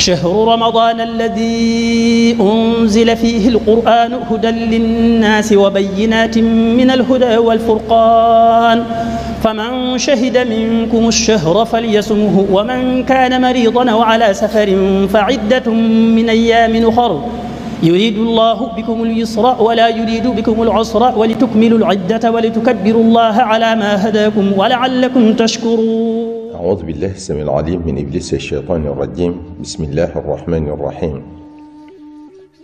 شهر رمضان الذي أنزل فيه القرآن هدى للناس وبينات من الهدى والفرقان فمن شهد منكم الشهر فليصمه ومن كان مريضا أو على سفر فعدة من أيام أخر يريد الله بكم اليسر ولا يريد بكم العسر ولتكملوا العدة ولتكبروا الله على ما هداكم ولعلكم تشكرون. أعوذ بالله السميع العليم من إبليس الشيطان الرجيم. بسم الله الرحمن الرحيم.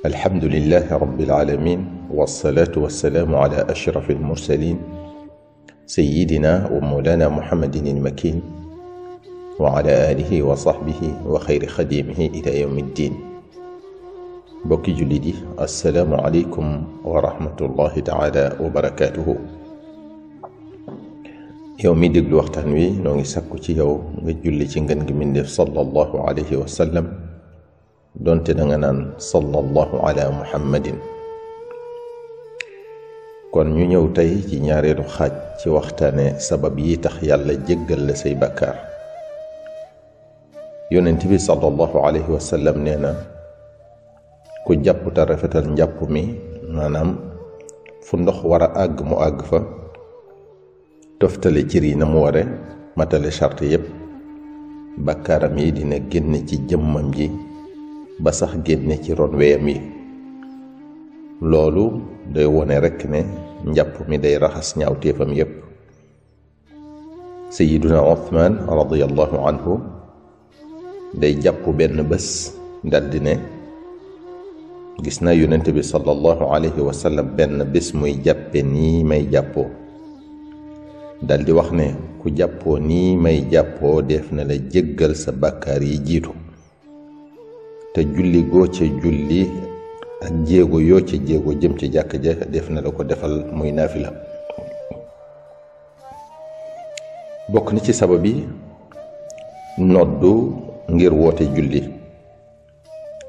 الحمد لله رب العالمين، والصلاة والسلام على أشرف المرسلين سيدنا ومولانا محمد المكين وعلى آله وصحبه وخير خديمه إلى يوم الدين. بوكي جلدي، السلام عليكم ورحمة الله تعالى وبركاته. yow mi déglu waxtaan wi noo ngi sakku ci yow nga julli ci ngën gi mindeef sallallahu alayhi wa sallam, donte da nga naan sallallahu ala muhammadin. kon ñu ñëw tey ci ñaareelu xaaj ci waxtaane sabab yi tax yàlla jéggal la say bàkkaar. yonent bi sallallahu alayhi wa sallam nee na ku jàpp te rafetal njàpp mi, maanaam fu ndox war a àgg mu àgg fa, toftale cër yi na mu ware, matale charte yépp, bakkaaram yi dina génn ci jëmmam ji ba sax génne ci ron weyam yi. loolu day wone rekk ne njàpp mi day raxas ñaawteefam yépp. Sayyiduna Uthman radiyallahu anhu day jàpp benn bés daldi ne gis na yonent bi sallallahu alayhi wa sallam benn bés muy jàppe nii may jàppoo, daldi wax ne ku jàppoo nii may jàppoo def na la jéggal sa bàkkaar yi jiitu, te julli goo ca julli ak jéego yoo ca jéego jëm ci jàkk ja def na la ko defal muy naafila. bokk na ci sabab yi noddu ngir woote julli.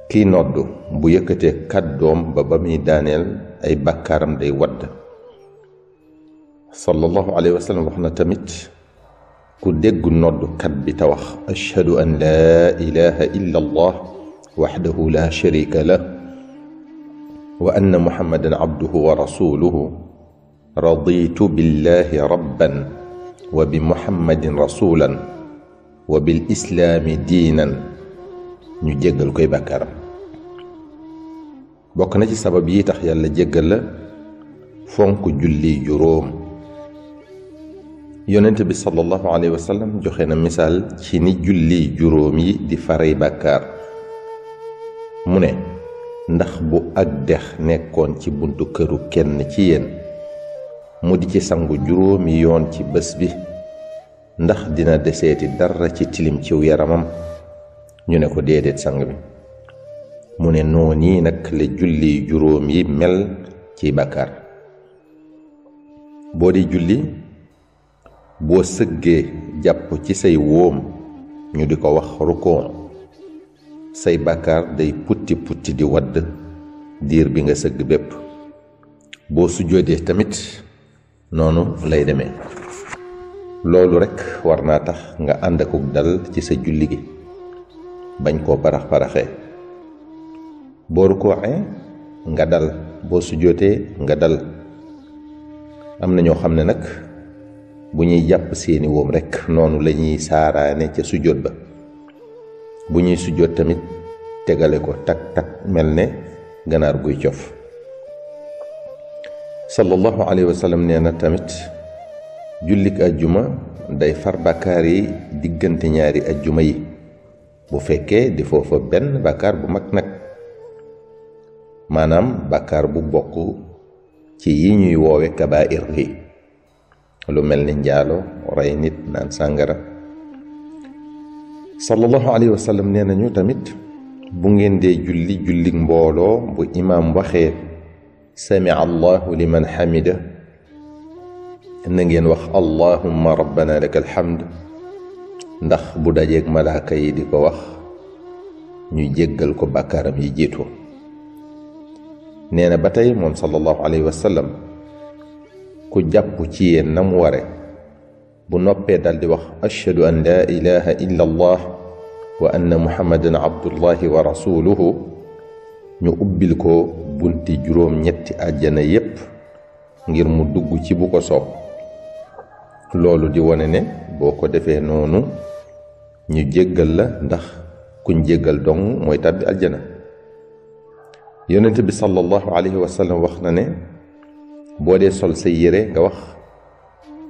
kiy noddu bu yëkkatee kàddoom ba muy daaneel ay bàkkaaram day wadd. sallallahu alayhi wa sallam wax na tamit ku dégg noddukat bi te wax ashhadu an laa ilaha illa allah waxdahu la sharika lah wa anna muhammadan abduhu wa rasuluhu raditu billahi rabban wa bi muhammadin rasulan wa bil islaami diinan, ñu jéggal koy bàkkaaram. bokk na ci sabab yi tax yàlla jéggal la fonk julli juróom. yonent bi sallallahu alayhi wa sallam joxe na misaal ci ni julli juróom yi di faray bàkkaar. mu ne ndax bu ak dex nekkoon ci buntu këru kenn ci yéen mu di ci sangu juróomi yoon ci bés bi, ndax dina deseeti dara ci tilim ciw yaramam? ñu ne ko déedéet sang bi. mu ne noonu nag la julli juróom yi mel ci bàkkaar. boo di julli, boo sëggee jàpp ci say wóom ñu di ko wax rukoon, say bàkkaar day putti putti di wadd diir bi nga sëgg bépp. boo sujjóotee tamit noonu lay demee. loolu rekk war naa tax nga ànd akuk dal ci sa julli gi, bañ koo parax-paraxee. boo rukooxee nga dal, boo sujjóotee nga dal. am na ñoo xam ne nag bu ñuy jàpp seeni woom rekk noonu la ñuy saaraane ca sujjóot ba. bu ñuy sujjóot tamit tegale ko tak tak mel ne ganaar guy cof. sallallahu alayhi wa sallam nee na tamit jullik ajjuma day far bàkkaar yi diggante ñaari ajjuma yi, bu fekkee di foofa benn bàkkaar bu mag nag, maanaam bàkkaar bu bokk ci yi ñuy woowe kabaa'ir yi, lu mel ni njaalo, rey nit, naan sàngara. sallallahu alayhi wa sallam nee nañu tamit bu ngeen dee julli jullik mbooloo, bu imaam waxee sami allahu liman hamida, na ngeen wax allahumma rabbana lakal hamd, ndax bu dajeeg malaaka yi di ko wax ñu jéggal ko bàkkaaram yi jiitu. nee na ba tey moom sallallahu alayhi wa sallam ku jàpp ci yéen na mu ware bu noppee daldi wax ashhadu an laa ilaha illa allah wa anna muhammadan abdullahi wa rasuluhu ñu ubbil ko bunti juróom ñetti àjjana yépp ngir mu dugg ci bu ko soob loolu di wone ne boo ko defee noonu ñu jéggal la ndax kuñ jéggal dong mooy tàbbi aljana yonent bi sallallahu alayhi wa sallam wax na ne boo dee sol sa yére nga wax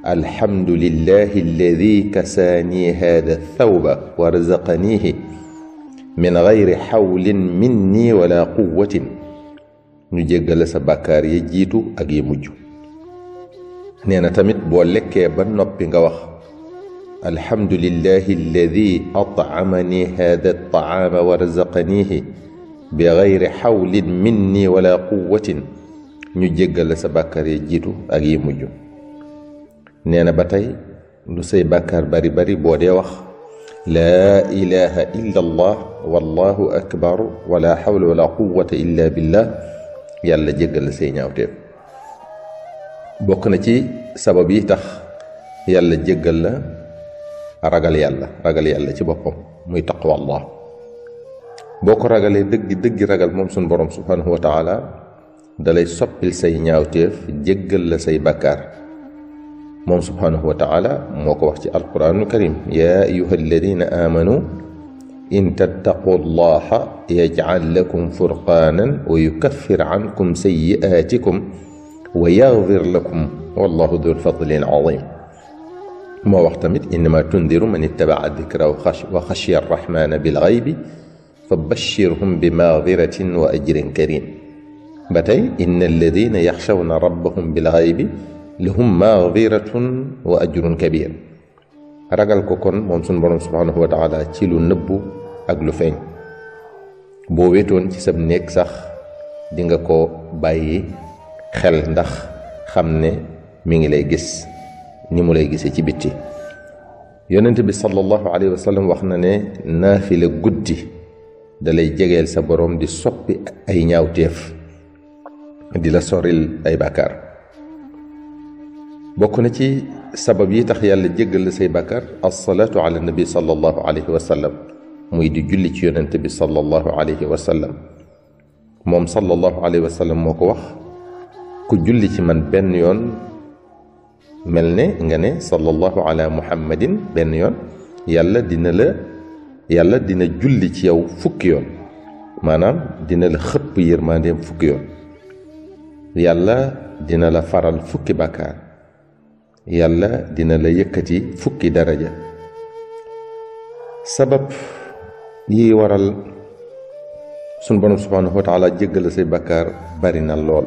alhamdulillahi alladi kasaani hada thawba wa razaqanihi min gayri xawlin minni wala quwwatin ñu jéggal sa bàkkaar yi jiitu ak yi mujj nee na tamit boo lekkee ba noppi nga wax alhamdulillahi alladi at'amani hada at-ta'ama wa razaqanihi bi gayri xawlin minni wala quwwatin ñu jéggal sa bàkkaar yi jiitu ak yi mujj nee na ba tey lu say bàkkaar bari bari boo dee wax laa ilaha illa allah wallahu akbar wala hawla wala quwwata illa billah yàlla jéggal say ñaawteef bokk na ci sabab yi tax yàlla jéggal la ragal yàlla ci boppam muy taqwa allah boo ko ragalee dëggi ragal moom suñ borom subhanahu wa taala dalay soppil say ñaawteef jéggal la say bàkkaar moom subhanahu wa taala moo ko wax ci alquranul karim yaa ayuha alladina amanu in tattaqu allaha yajcal lakum furqaanan wa yukaffir cankum sayyi'aatikum wa yaghfir lakum wallahu dul fadlin azim moo wax tamit innama tundiru man ittabaca dikra wa xashiya arrahmana bilgaybi fa bashirhum bi maghfiratin wa ajrin karim ba tey inna alladina yaxshawna rabbahum bilgaybi lahum maghfiratun wa ajrun kabir ragal ko kon moom sunu borom subhanahu wa taala ci lu nëbbu ak lu feeñ boo wéetoon ci sab néeg sax di nga ko bàyyi xel ndax xam ne mi ngi lay gis ni mu lay gisee ci bitti yonent bi sallallahu alayhi wa sallam wax na ne naafila guddi dalay jegeel sa borom di soppi ay ñaawteef di la soril ay bàkkaar bokk na ci sabab yi tax yàlla jéggal la say bàkkaar alsalaatu ala nabi sallallahu alayhi wa sallam muy di julli ci yonent bi sallallahu alayhi wa sallam moom sallallahu alayhi wa sallam moo ko wax ku julli ci man benn yoon mel ne nga ne sallallahu ala muhammadin benn yoon yàlla dina julli ci yow fukki yoon maanaam dina la xëpp yërmandeem fukki yoon yàlla dina la faral fukki bàkkaar yàlla dina la yëkkati fukki daraja sabab yi waral sunu borom subhanahu wa taala jéggal say bàkkaar bari na lool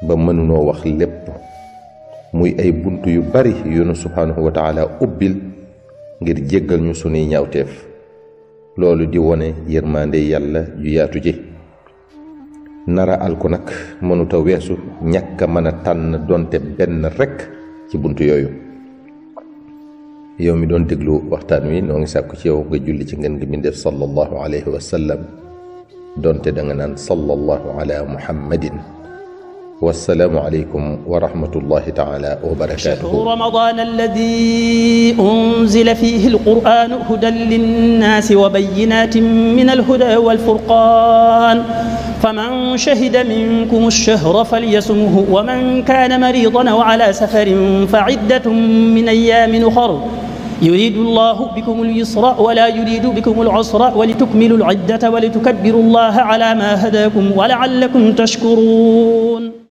ba mënunoo wax lépp muy ay bunt yu bari yu nu subhanahu wa taala ubbil ngir jéggal ñu sunuy ñaawteef loolu di wone yërmande yàlla yu yaatu ji nara alku nag mënuta weesu ñàkk a mën a tànn donte benn rekk ci bunt yooyu yow mi doon déglu waxtaan wi noo ngi sàkku ci yow nga julli ci ngeen gi mi def sallallahu alayhi wa sallam donte da nga naan sallallahu ala muhammadin والسلام عليكم ورحمة الله تعالى وبركاته. شهر رمضان الذي أنزل فيه القرآن هدى للناس وبينات من الهدى والفرقان فمن شهد منكم الشهر فليصمه ومن كان مريضا أو على سفر فعدة من أيام أخر يريد الله بكم اليسر ولا يريد بكم العسر ولتكملوا العدة ولتكبروا الله على ما هداكم ولعلكم تشكرون.